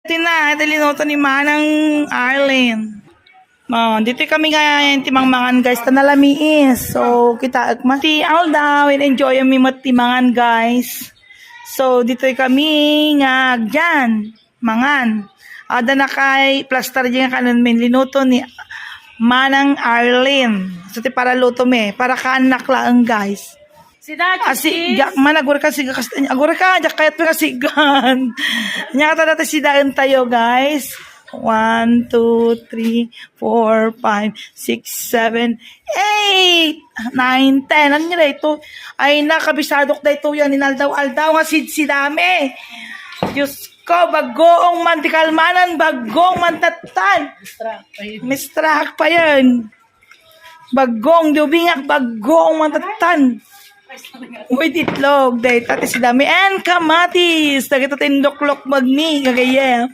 Ito na, linoto ni Manang Arlen. Dito kami ngayon timangmangan guys, tanalami is. So, kita agma. Ti Alda, will enjoy mi matimangan guys. So, dito kami nga dyan, mangan. Ada na kay plaster dyan kanon min linuto ni Manang Arlen. So, ti para luto mi, para kanak lang guys. Jak man agura ka siga kastanya agura ka jak kayat pa kasigan. Nya kata dati sidaan tayo guys. 1 2 3 4 5 6 7 8 9 10 ano nila ito ay nakabisadok da ito yan inaldaw nga sidsidami. Diyos ko, bagoong mantikalmanan, bagong mantatan. Mistrak pa yan. Bagong dubingak, bagong mantatan. With itlog, dahil tati si dami and kamatis. Nagitatindoklok magni, kagaya.